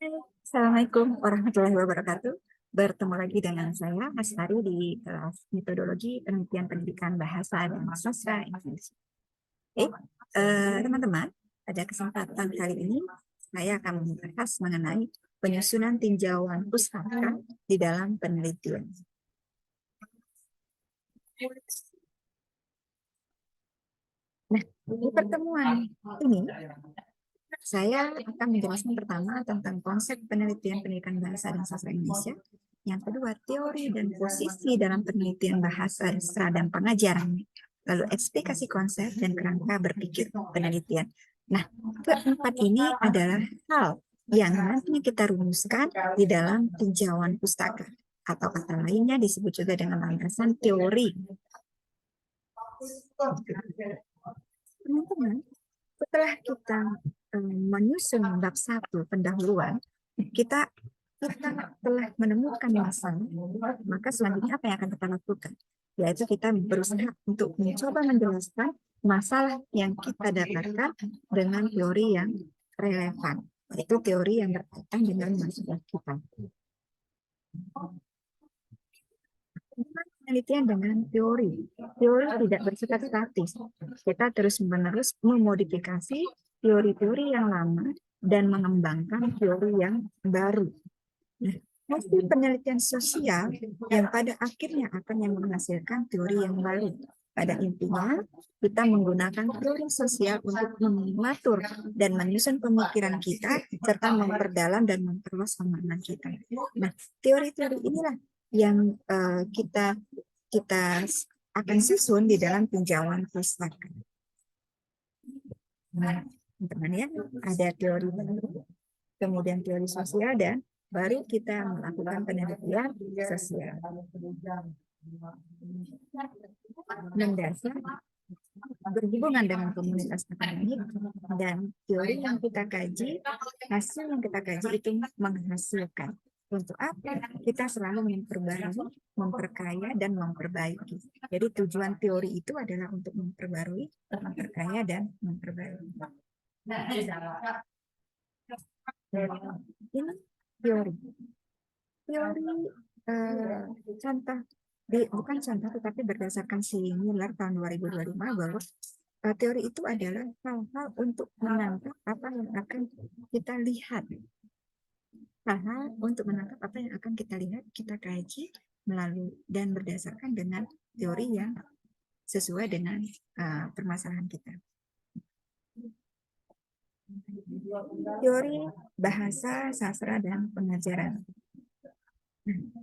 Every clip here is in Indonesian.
Assalamualaikum warahmatullahi wabarakatuh. Bertemu lagi dengan saya, Astari, di kelas metodologi penelitian pendidikan bahasa dan sastra Indonesia. Teman-teman, pada kesempatan kali ini saya akan membahas mengenai penyusunan tinjauan pustaka di dalam penelitian. Nah, di pertemuan ini saya akan menjelaskan pertama tentang konsep penelitian pendidikan bahasa dan sastra Indonesia. Yang kedua, teori dan posisi dalam penelitian bahasa, sastra, dan pengajaran. Lalu eksplikasi konsep dan kerangka berpikir penelitian. Nah, keempat ini adalah hal yang nantinya kita rumuskan di dalam tinjauan pustaka. Atau kata lainnya disebut juga dengan landasan teori. Teman-teman, setelah kita menyusun bab 1 pendahuluan, kita telah menemukan masalah, maka selanjutnya apa yang akan kita lakukan? Yaitu kita berusaha untuk mencoba menjelaskan masalah yang kita dapatkan dengan teori yang relevan, yaitu teori yang berkaitan dengan masalah kita. Penelitian dengan teori. Teori tidak bersifat statis. Kita terus-menerus memodifikasi teori-teori yang lama dan mengembangkan teori yang baru. Nah, hasil penelitian sosial yang pada akhirnya akan yang menghasilkan teori yang baru. Pada intinya, kita menggunakan teori sosial untuk mengatur dan menyusun pemikiran kita, serta memperdalam dan memperluas pemahaman kita. Nah, teori-teori inilah yang kita akan susun di dalam tinjauan pustaka. Nah, teman-teman ya, ada teori baru, kemudian teori sosial, dan baru kita melakukan penelitian sosial. Mendasar berhubungan dengan komunitas akademik dan teori yang kita kaji, hasil yang kita kaji itu menghasilkan. Untuk apa? Kita selalu memperbarui, memperkaya, dan memperbaiki. Jadi tujuan teori itu adalah untuk memperbarui, memperkaya, dan memperbaiki. Ini teori. Teori contoh, bukan contoh, tetapi berdasarkan si Miller tahun 2025 bahwa teori itu adalah hal-hal untuk menangkap apa yang akan kita lihat. Hal-hal untuk menangkap apa yang akan kita lihat, kita kaji melalui dan berdasarkan dengan teori yang sesuai dengan permasalahan kita. Teori bahasa, sastra, dan pengajaran.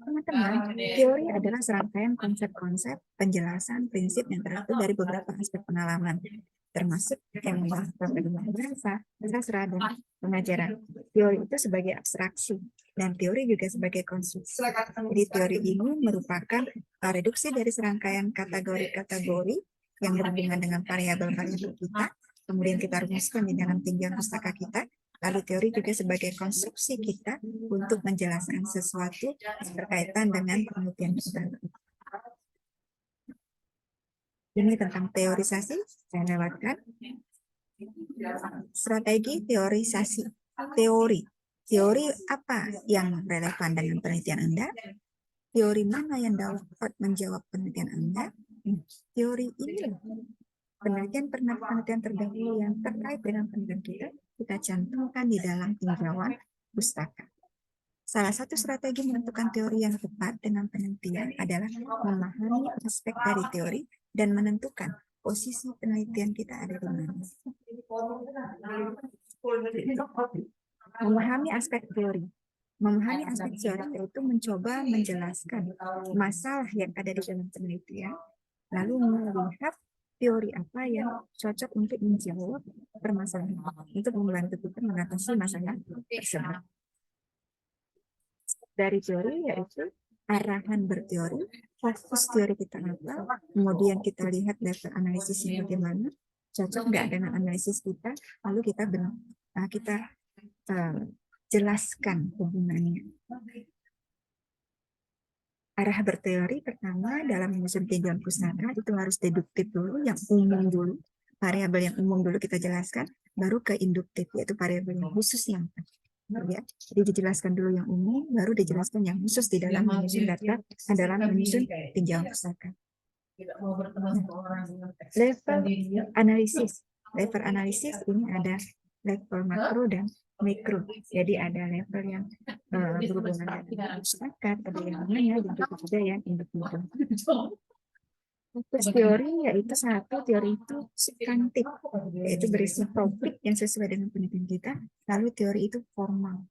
Teman-teman, teori adalah serangkaian konsep-konsep, penjelasan, prinsip yang teratur dari beberapa aspek pengalaman, termasuk yang membahas bahasa, sastra, dan pengajaran. Teori itu sebagai abstraksi, dan teori juga sebagai konstruksi. Jadi teori ini merupakan reduksi dari serangkaian kategori-kategori yang berhubungan dengan variabel-variabel kita, kemudian kita rumuskan di dalam tinjauan pustaka kita. Lalu teori juga sebagai konstruksi kita untuk menjelaskan sesuatu yang berkaitan dengan penelitian kita. Ini tentang teorisasi, saya lewatkan. Strategi teorisasi. Teori apa yang relevan dengan penelitian Anda? Teori mana yang dapat menjawab penelitian Anda? Teori ini penelitian terdahulu yang terkait dengan penelitian kita cantumkan di dalam tinjauan pustaka. Salah satu strategi menentukan teori yang tepat dengan penelitian adalah memahami aspek dari teori dan menentukan posisi penelitian kita ada di mana. Memahami aspek teori. Memahami aspek teori yaitu mencoba menjelaskan masalah yang ada di dalam penelitian, lalu melihat teori apa yang cocok untuk menjawab permasalahan, untuk membantu kita mengatasi masalah tersebut. Dari teori yaitu arahan berteori, fokus teori kita apa, kemudian kita lihat data analisisnya bagaimana, cocok nggak dengan analisis kita, lalu kita jelaskan hubungannya. Arah berteori pertama dalam menyusun tinjauan pustaka itu harus deduktif dulu, yang umum dulu, variabel yang umum dulu kita jelaskan, baru ke induktif, yaitu variabel yang khusus yang Ya, jadi dijelaskan dulu yang umum, baru dijelaskan yang khusus di dalam menyusun data, dalam menyusun tinjauan pustaka. Level analisis. Level analisis ini ada level makro dan mikro. Jadi ada level yang berhubungan dengan pustaka, ada yang menengah, dan juga yang individu. Fokus teori yaitu satu, teori itu substantif, yaitu berisi topik yang sesuai dengan penelitian kita. Lalu teori itu formal.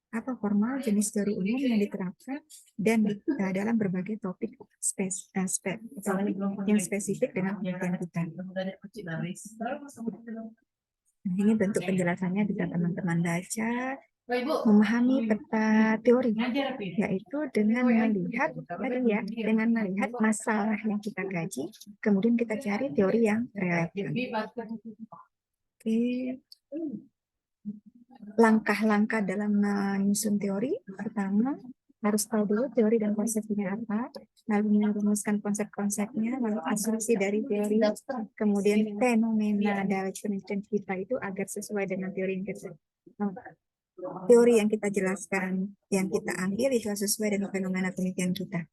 Apa formal? Jenis teori umum yang diterapkan dan dalam berbagai topik yang spesifik dengan penelitian kita. Nah, ini bentuk penjelasannya bisa teman-teman baca. Memahami peta teori, yaitu dengan melihat masalah yang kita kaji, kemudian kita cari teori yang relevan. Oke. Langkah-langkah dalam menyusun teori, pertama harus tahu dulu teori dan konsepnya apa, lalu merumuskan konsep-konsepnya, lalu asumsi dari teori, kemudian fenomena dari penelitian kita itu agar sesuai dengan teori yang kita teori yang kita jelaskan, yang kita ambil itu sesuai dengan fenomena penelitian kita.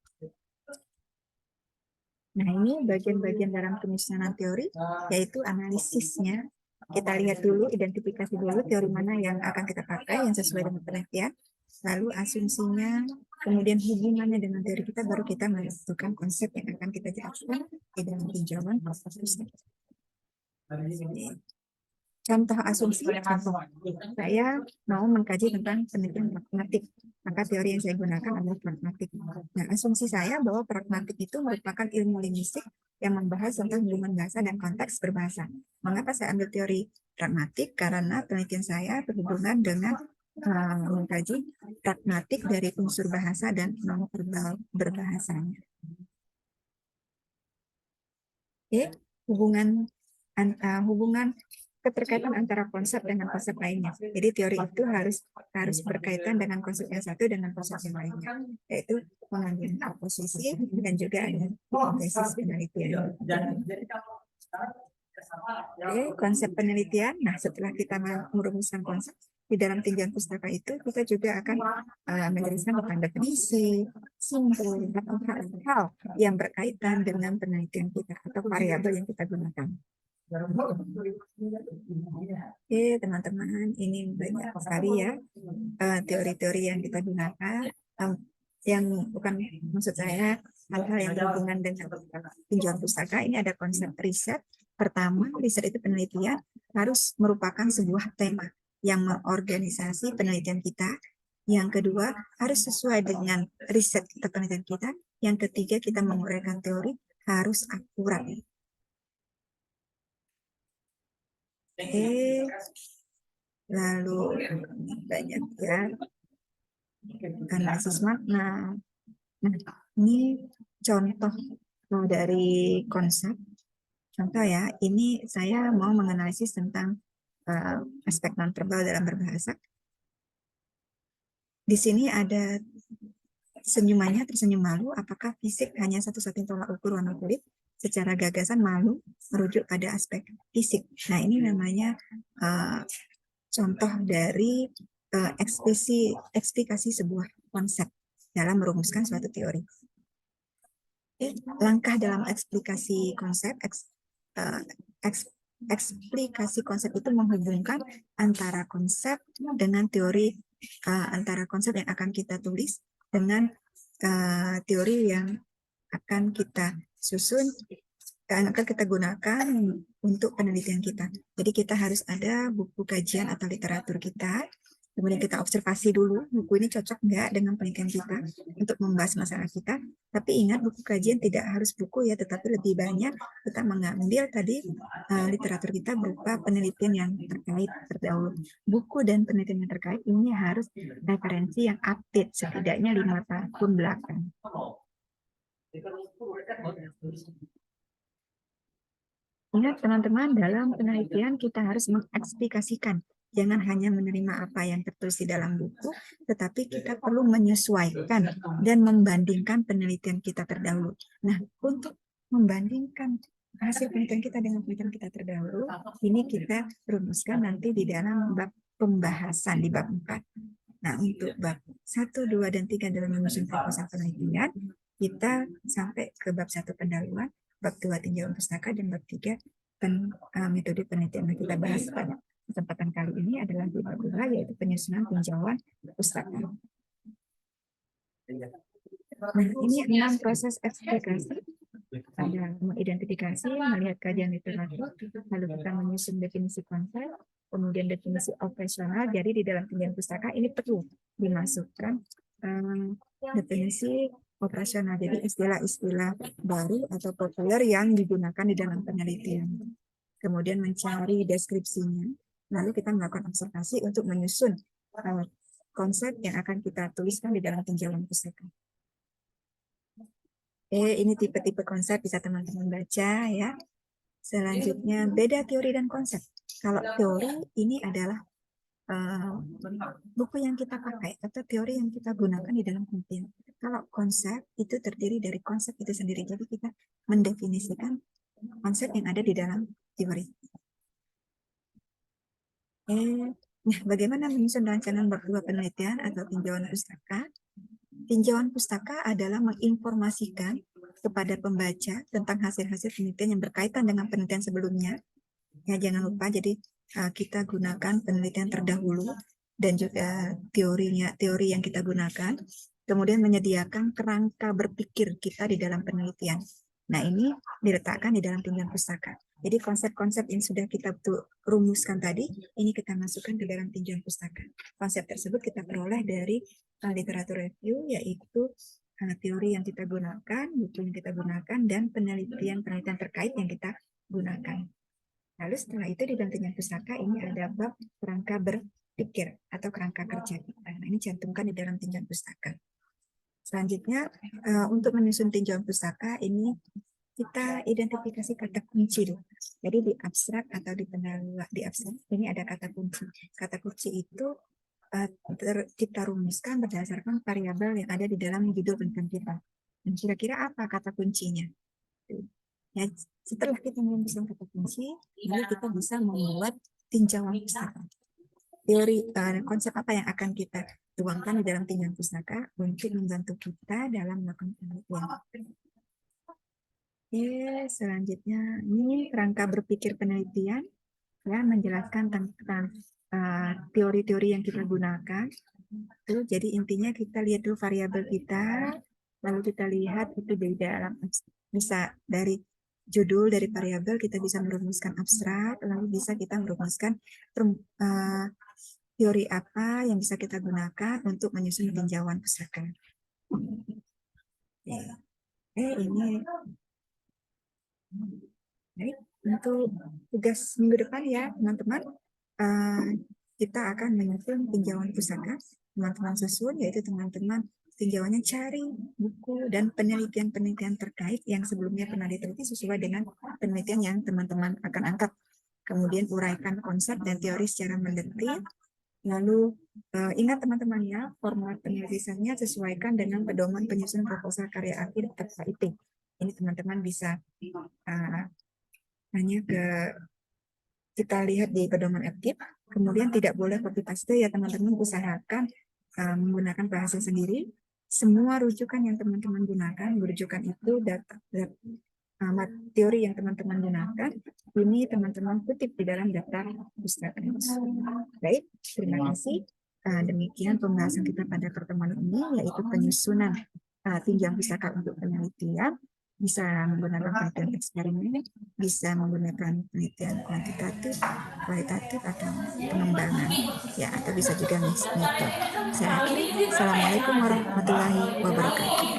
Nah, ini bagian-bagian dalam penyusunan teori, yaitu analisisnya. Kita lihat dulu, identifikasi dulu teori mana yang akan kita pakai, yang sesuai dengan penelitian. Lalu asumsinya, kemudian hubungannya dengan teori kita, baru kita menentukan konsep yang akan kita jelaskan di dalam tinjauan proses. Contoh asumsi, saya mau mengkaji tentang penelitian pragmatik, maka teori yang saya gunakan adalah pragmatik. Nah, asumsi saya bahwa pragmatik itu merupakan ilmu linguistik yang membahas tentang hubungan bahasa dan konteks berbahasa. Mengapa saya ambil teori pragmatik? Karena penelitian saya berhubungan dengan mengkaji pragmatik dari unsur bahasa dan non-verbal berbahasanya. Oke, hubungan keterkaitan antara konsep dengan konsep lainnya. Jadi teori itu harus berkaitan dengan konsep yang satu dengan konsep yang lainnya, yaitu pengambilan posisi dan juga ada basis penelitian. Oke, konsep penelitian. Nah, setelah kita merumuskan konsep di dalam tinjauan pustaka itu, kita juga akan menjelaskan tentang definisi, simbol, atau hal-hal yang berkaitan dengan penelitian kita atau variabel yang kita gunakan. Oke, teman-teman, ini banyak sekali ya teori-teori yang kita gunakan. Yang bukan maksud saya hal-hal yang berhubungan dengan tinjauan pustaka. Ini ada konsep riset. Pertama, riset itu penelitian harus merupakan sebuah tema yang mengorganisasi penelitian kita. Yang kedua, harus sesuai dengan riset atau penelitian kita. Yang ketiga, kita menguraikan teori harus akurat. Oke, lalu banyak ya analisis makna. Nah, ini contoh dari konsep. Contoh ya, ini saya mau menganalisis tentang aspek non-verbal dalam berbahasa. Di sini ada senyumannya, tersenyum malu. Apakah fisik hanya satu-satunya tolak ukur warna kulit? Secara gagasan malu merujuk pada aspek fisik. Nah, ini namanya contoh dari eksplikasi sebuah konsep dalam merumuskan suatu teori. Langkah dalam eksplikasi konsep, eksplikasi konsep itu menghubungkan antara konsep dengan teori, antara konsep yang akan kita tulis dengan teori yang akan kita susun, yang akan kita gunakan untuk penelitian kita. Jadi kita harus ada buku kajian atau literatur kita, kemudian kita observasi dulu buku ini cocok nggak dengan penelitian kita untuk membahas masalah kita. Tapi ingat, buku kajian tidak harus buku ya, tetapi lebih banyak kita mengambil tadi literatur kita berupa penelitian yang terkait terdahulu. Buku dan penelitian yang terkait ini harus referensi yang update setidaknya 5 tahun belakang. Ingat teman-teman, dalam penelitian kita harus mengeksplikasikan. Jangan hanya menerima apa yang tertulis di dalam buku, tetapi kita perlu menyesuaikan dan membandingkan penelitian kita terdahulu. Nah, untuk membandingkan hasil penelitian kita dengan penelitian kita terdahulu, ini kita rumuskan nanti di dalam bab pembahasan di bab 4. Nah, untuk bab 1, 2, dan 3 dalam menyusun proposal penelitian, kita sampai ke bab 1 pendahuluan, bab 2 tinjauan pustaka, dan bab 3 metode penelitian. Nah, kita bahas pada kesempatan kali ini adalah di bab 2, yaitu penyusunan tinjauan pustaka. Nah, ini 6 proses eksplikasi. Ada mengidentifikasi, melihat kajian literatur, lalu kita menyusun definisi konsep, kemudian definisi operasional. Jadi di dalam tinjauan pustaka ini perlu dimasukkan definisi operasional. Jadi istilah-istilah baru atau populer yang digunakan di dalam penelitian. Kemudian mencari deskripsinya, lalu kita melakukan observasi untuk menyusun konsep yang akan kita tuliskan di dalam tinjauan pustaka. Ini tipe-tipe konsep, bisa teman-teman baca ya. Selanjutnya, beda teori dan konsep. Kalau teori ini adalah buku yang kita pakai atau teori yang kita gunakan di dalam penelitian. Kalau konsep itu terdiri dari konsep itu sendiri. Jadi kita mendefinisikan konsep yang ada di dalam teori. Nah, bagaimana menyusun rancangan bab 2 penelitian atau tinjauan pustaka? Tinjauan pustaka adalah menginformasikan kepada pembaca tentang hasil-hasil penelitian yang berkaitan dengan penelitian sebelumnya. Ya, jangan lupa, jadi kita gunakan penelitian terdahulu dan juga teori yang kita gunakan. Kemudian menyediakan kerangka berpikir kita di dalam penelitian. Nah, ini diletakkan di dalam tinjauan pustaka. Jadi konsep-konsep yang sudah kita rumuskan tadi, ini kita masukkan ke dalam tinjauan pustaka. Konsep tersebut kita peroleh dari literatur review, yaitu teori yang kita gunakan, buku yang kita gunakan, dan penelitian terkait yang kita gunakan. Lalu setelah itu di dalam tinjauan pustaka ini ada bab kerangka berpikir atau kerangka kerja kita. Nah, ini cantumkan di dalam tinjauan pustaka. Selanjutnya, untuk menyusun tinjauan pustaka ini kita identifikasi kata kunci. Jadi di abstrak atau di pendahuluan, di abstrak ini ada kata kunci. Kata kunci itu kita rumuskan berdasarkan variabel yang ada di dalam judul penelitian kita. Dan kira-kira apa kata kuncinya? Ya, setelah kita merumuskan kata kunci, lalu kita bisa membuat tinjauan pustaka. Teori konsep apa yang akan kita tuangkan di dalam tinjauan pustaka untuk membantu kita dalam melakukan penelitian. Selanjutnya ini kerangka berpikir penelitian, ya, menjelaskan tentang teori-teori yang kita gunakan. Jadi intinya kita lihat dulu variabel kita, lalu kita lihat itu di dalam, bisa dari judul dari variabel kita bisa merumuskan abstrak, lalu bisa kita merumuskan teori apa yang bisa kita gunakan untuk menyusun tinjauan pustaka. Ini baik, untuk tugas minggu depan ya teman-teman, kita akan menyusun tinjauan pustaka. Teman-teman susun, yaitu teman-teman tinjauannya cari buku dan penelitian-penelitian terkait yang sebelumnya pernah diteliti sesuai dengan penelitian yang teman-teman akan angkat. Kemudian uraikan konsep dan teori secara mendetil. Lalu ingat teman-teman ya, format penulisannya sesuaikan dengan pedoman penyusunan proposal karya akhir atau KIP. Ini teman-teman bisa hanya kita lihat di pedoman FKIP. Kemudian tidak boleh copy paste ya teman-teman, usahakan menggunakan bahasa sendiri. Semua rujukan yang teman-teman gunakan, rujukan itu teori yang teman-teman gunakan, ini teman-teman kutip di dalam daftar pustaka. Baik, terima kasih. Demikian pembahasan kita pada pertemuan ini, yaitu penyusunan tinjauan pustaka untuk penelitian. Bisa menggunakan penelitian eksperimen, bisa menggunakan penelitian kuantitatif, kualitatif, atau pengembangan, ya, atau bisa juga mixed method. Saya akhiri. Assalamualaikum warahmatullahi wabarakatuh.